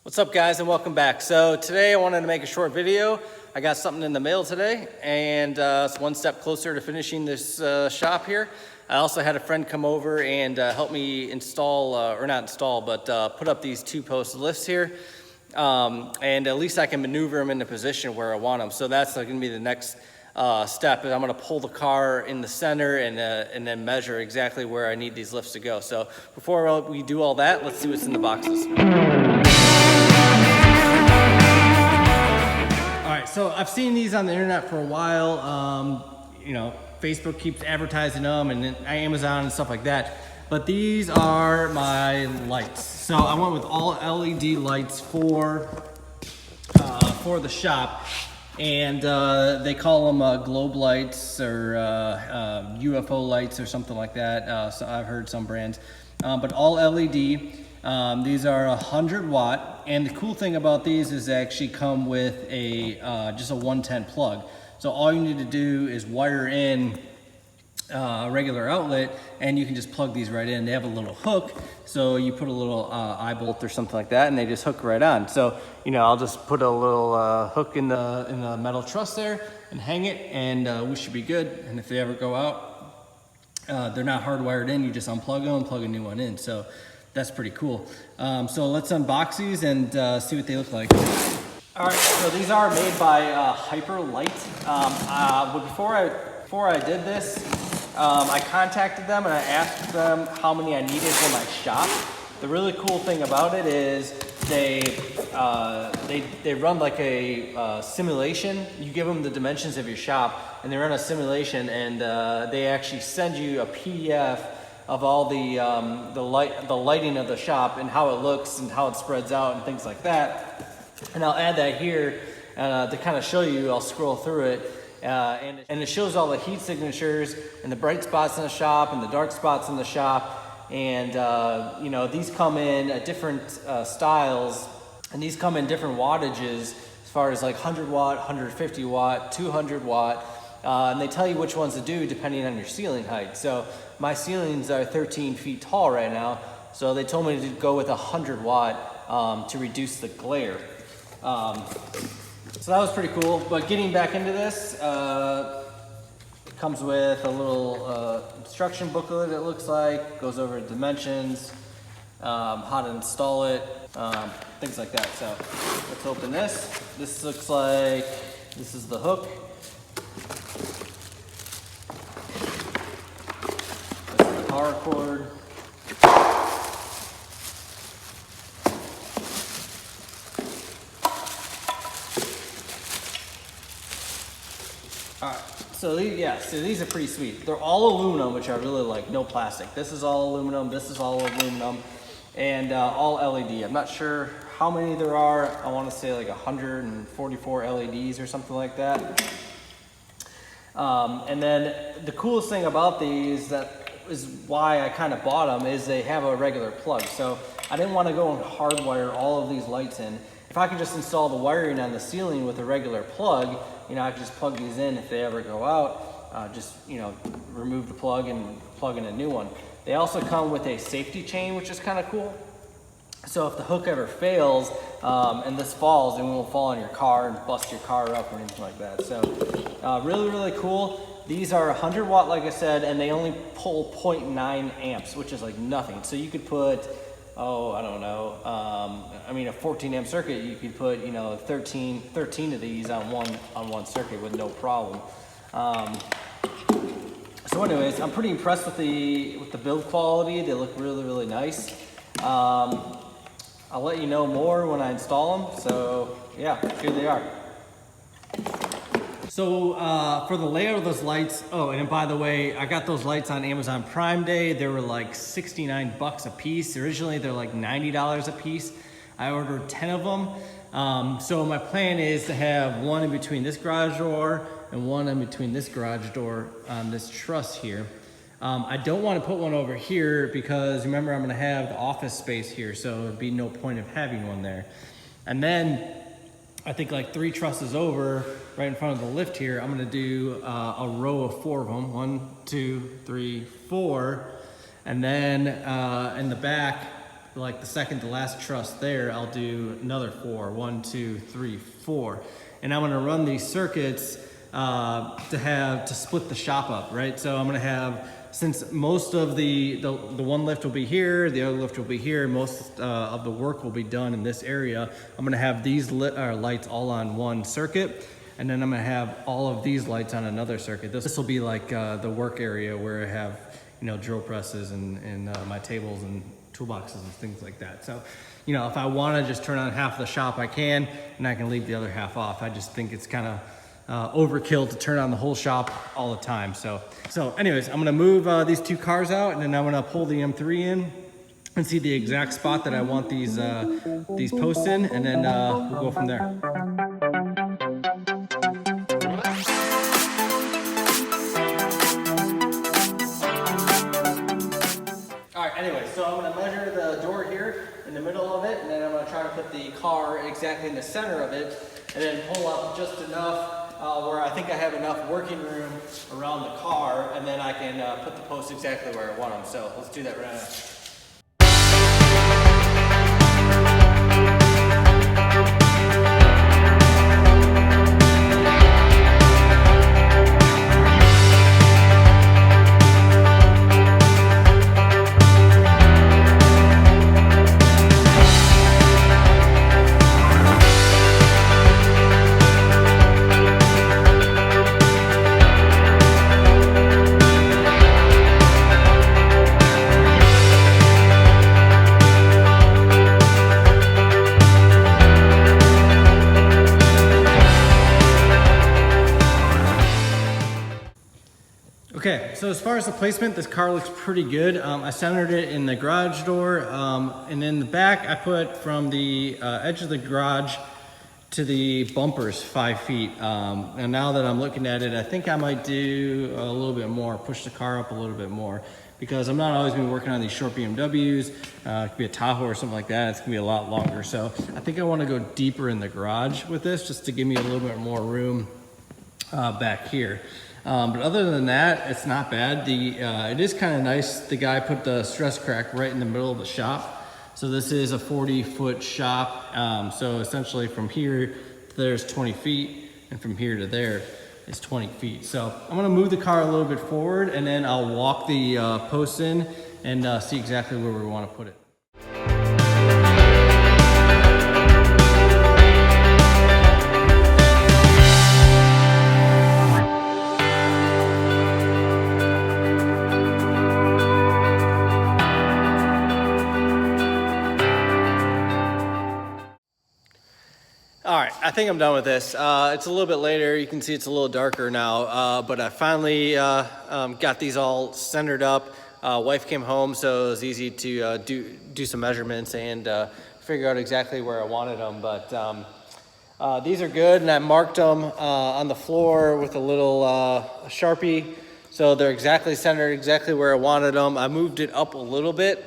What's up, guys, and welcome back. So today I wanted to make a short video. I got something in the mail today, and it's one step closer to finishing this shop here. I also had a friend come over and help me install, or not install, but put up these two-post lifts here. And at least I can maneuver them in the position where I want them. So that's going to be the next step. Is I'm going to pull the car in the center and then measure exactly where I need these lifts to go. So before we do all that, let's see what's in the boxes. All right, so I've seen these on the internet for a while. You know, Facebook keeps advertising them, and Amazon and stuff like that. But these are my lights. So I went with all LED lights for the shop, and they call them globe lights or UFO lights or something like that. So I've heard some brands, but all LED. These are 100 watt, and the cool thing about these is they actually come with a just a 110 plug. So all you need to do is wire in a regular outlet, and you can just plug these right in. They have a little hook, so you put a little eye bolt or something like that, and they just hook right on. So you know, I'll just put a little hook in the metal truss there and hang it, and we should be good. And if they ever go out, they're not hardwired in. You just unplug them and plug a new one in. So that's pretty cool. So let's unbox these and see what they look like. All right, so these are made by Hyperlite. But before I did this, I contacted them and I asked them how many I needed for my shop. The really cool thing about it is they run like a simulation. You give them the dimensions of your shop, and they run a simulation, and they actually send you a PDF of all the lighting of the shop and how it looks and how it spreads out and things like that. And I'll add that here to kind of show you. I'll scroll through it, and it shows all the heat signatures and the bright spots in the shop and the dark spots in the shop. And you know, these come in different styles, and these come in different wattages as far as like 100 watt, 150 watt, 200 watt. And they tell you which ones to do depending on your ceiling height. So my ceilings are 13 feet tall right now, so they told me to go with 100 watt to reduce the glare. So that was pretty cool. But getting back into this, it comes with a little instruction booklet, it looks like. Goes over dimensions, how to install it, things like that. So let's open this. This looks like, this is the hook. Power cord. All right, so these are pretty sweet. They're all aluminum, which I really like, no plastic. This is all aluminum, this is all aluminum, and all LED. I'm not sure how many there are. I want to say like 144 LEDs or something like that. And then the coolest thing about these that is why I kind of bought them is they have a regular plug. So I didn't want to go and hardwire all of these lights in. If I could just install the wiring on the ceiling with a regular plug, you know, I could just plug these in if they ever go out, just, you know, remove the plug and plug in a new one. They also come with a safety chain, which is kind of cool. So if the hook ever fails and this falls, it won't fall on your car and bust your car up or anything like that. So really, really cool. These are 100 watt, like I said, and they only pull 0.9 amps, which is like nothing. So you could put, I don't know, I mean, a 14 amp circuit, you could put, you know, 13 of these on one circuit with no problem. So anyways, I'm pretty impressed with the build quality. They look really, really nice. I'll let you know more when I install them. So yeah, here they are. So for the layout of those lights, and by the way, I got those lights on Amazon Prime Day. They were like 69 bucks a piece. Originally, they're like $90 a piece. I ordered 10 of them. So my plan is to have one in between this garage door and one in between this garage door on this truss here. I don't want to put one over here because remember, I'm going to have the office space here, so there'd be no point of having one there. And then I think like 3 trusses over, right in front of the lift here, I'm gonna do a row of 4 of them. 1, 2, 3, 4. And then in the back, like the second to last truss there, I'll do another 4. 1, 2, 3, 4. And I'm gonna run these circuits to split the shop up, right? So I'm gonna have, since most of the one lift will be here, the other lift will be here, most of the work will be done in this area, I'm gonna have these lights all on one circuit, and then I'm gonna have all of these lights on another circuit. This will be like the work area where I have, you know, drill presses and my tables and toolboxes and things like that. So, you know, if I wanna just turn on half of the shop, I can, and I can leave the other half off. I just think it's kind of overkill to turn on the whole shop all the time. So anyways, I'm gonna move these 2 cars out, and then I'm gonna pull the M3 in and see the exact spot that I want these posts in, and then we'll go from there. All right, anyway, so I'm gonna measure the door here in the middle of it, and then I'm gonna try to put the car exactly in the center of it, and then pull up just enough where I think I have enough working room around the car, and then I can put the posts exactly where I want them. So let's do that right now. Okay, so as far as the placement, this car looks pretty good. I centered it in the garage door, and in the back I put from the edge of the garage to the bumpers 5 feet. And now that I'm looking at it, I think I might do a little bit more, push the car up a little bit more, because I'm not always gonna be working on these short BMWs. It could be a Tahoe or something like that. It's gonna be a lot longer. So I think I wanna go deeper in the garage with this, just to give me a little bit more room back here. But other than that, it's not bad. It is kind of nice. The guy put the stress crack right in the middle of the shop. So this is a 40-foot shop. So essentially from here to there's 20 feet, and from here to there is 20 feet. So I'm gonna move the car a little bit forward, and then I'll walk the posts in and see exactly where we wanna put it. All right, I think I'm done with this. It's a little bit later. You can see it's a little darker now, but I finally got these all centered up. Wife came home, so it was easy to do some measurements and figure out exactly where I wanted them. But these are good, and I marked them on the floor with a little Sharpie, so they're exactly centered, exactly where I wanted them. I moved it up a little bit,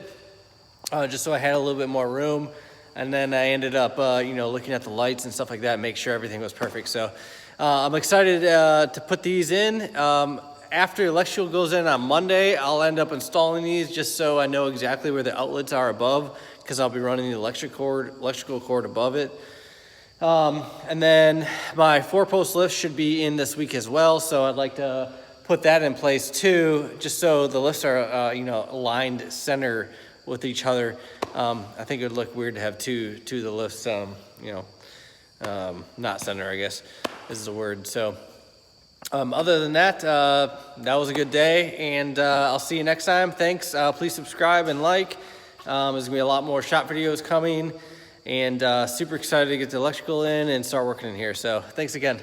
just so I had a little bit more room. And then I ended up, looking at the lights and stuff like that, make sure everything was perfect. So I'm excited to put these in. After electrical goes in on Monday, I'll end up installing these just so I know exactly where the outlets are above, because I'll be running the electrical cord above it. And then my 4-post lift should be in this week as well. So I'd like to put that in place too, just so the lifts are, aligned center with each other. I think it would look weird to have two of the lifts, not center, I guess is the word. So other than that, that was a good day, and I'll see you next time. Thanks. Please subscribe and like. There's gonna be a lot more shop videos coming, and super excited to get the electrical in and start working in here. So thanks again.